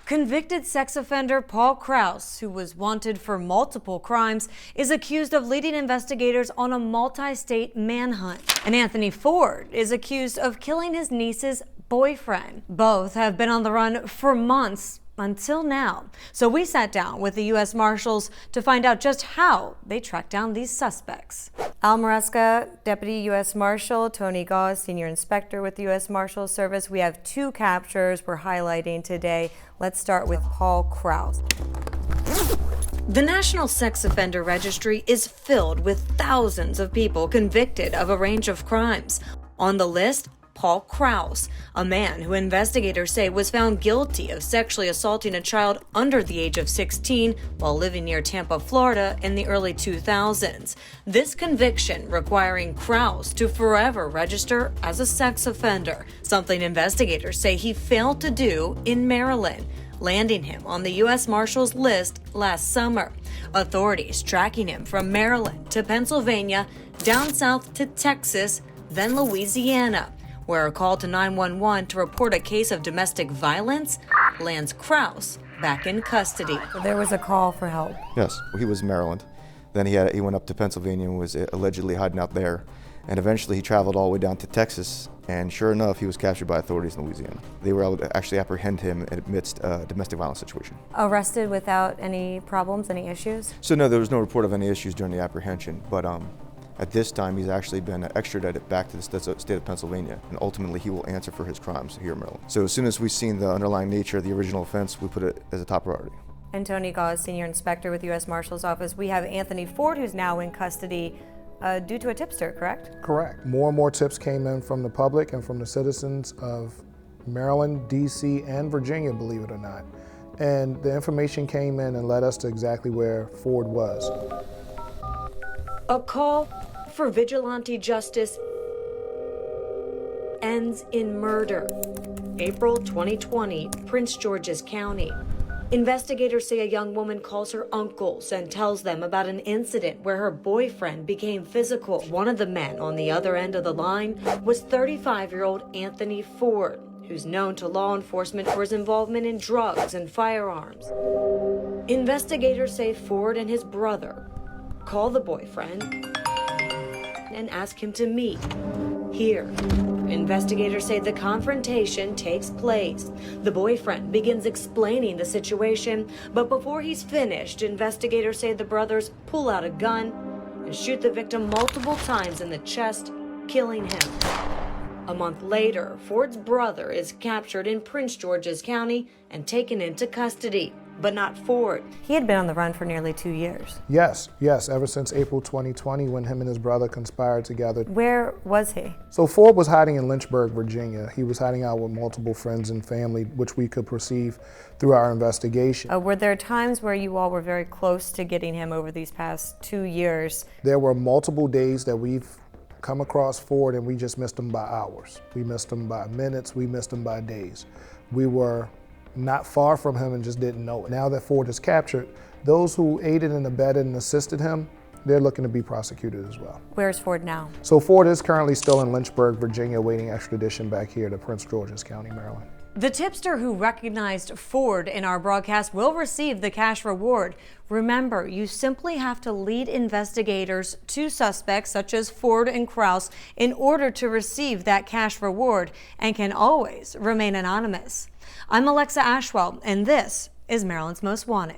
Convicted sex offender Paul Krause, who was wanted for multiple crimes, is accused of leading investigators on a multi-state manhunt. And Anthony Ford is accused of killing his niece's boyfriend. Both have been on the run for months until now. So we sat down with the U.S. Marshals to find out just how they tracked down these suspects. Al Maresca, Deputy U.S. Marshal, Tony Krause, Senior Inspector with the U.S. Marshals Service. We have two captures we're highlighting today. Let's start with Paul Krause. The National Sex Offender Registry is filled with thousands of people convicted of a range of crimes. On the list, Paul Krause, a man who investigators say was found guilty of sexually assaulting a child under the age of 16 while living near Tampa, Florida in the early 2000s. This conviction requiring Krause to forever register as a sex offender, something investigators say he failed to do in Maryland, landing him on the U.S. Marshals list last summer. Authorities tracking him from Maryland to Pennsylvania, down south to Texas, then Louisiana, where a call to 911 to report a case of domestic violence lands Krause back in custody. There was a call for help. Yes, he was in Maryland. Then he went up to Pennsylvania and was allegedly hiding out there. And eventually he traveled all the way down to Texas, and sure enough, he was captured by authorities in Louisiana. They were able to actually apprehend him amidst a domestic violence situation. Arrested without any problems, any issues? So no, there was no report of any issues during the apprehension, but at this time, he's actually been extradited back to the state of Pennsylvania, and ultimately he will answer for his crimes here in Maryland. So as soon as we've seen the underlying nature of the original offense, we put it as a top priority. And Tony Krause, Senior Inspector with the U.S. Marshal's Office. We have Anthony Ford, who's now in custody due to a tipster, correct? Correct. More and more tips came in from the public and from the citizens of Maryland, D.C., and Virginia, believe it or not. And the information came in and led us to exactly where Ford was. A call for vigilante justice ends in murder. April 2020, Prince George's County. Investigators say a young woman calls her uncles and tells them about an incident where her boyfriend became physical. One of the men on the other end of the line was 35-year-old Anthony Ford, who's known to law enforcement for his involvement in drugs and firearms. Investigators say Ford and his brother call the boyfriend and ask him to meet here. Investigators say the confrontation takes place. The boyfriend begins explaining the situation, but before he's finished, investigators say the brothers pull out a gun and shoot the victim multiple times in the chest, killing him. A month later, Ford's brother is captured in Prince George's County and taken into custody. But not Ford. He had been on the run for nearly 2 years. Yes, ever since April 2020 when him and his brother conspired together. Where was he? So Ford was hiding in Lynchburg, Virginia. He was hiding out with multiple friends and family, which we could perceive through our investigation. Were there times where you all were very close to getting him over these past 2 years? There were multiple days that we've come across Ford and we just missed him by hours. We missed him by minutes, we missed him by days. We were not far from him and just didn't know it. Now that Ford is captured, those who aided and abetted and assisted him, they're looking to be prosecuted as well. Where's Ford now? So Ford is currently still in Lynchburg, Virginia, awaiting extradition back here to Prince George's County, Maryland. The tipster who recognized Ford in our broadcast will receive the cash reward. Remember, you simply have to lead investigators to suspects such as Ford and Kraus in order to receive that cash reward, and can always remain anonymous. I'm Alexa Ashwell, and this is Maryland's Most Wanted.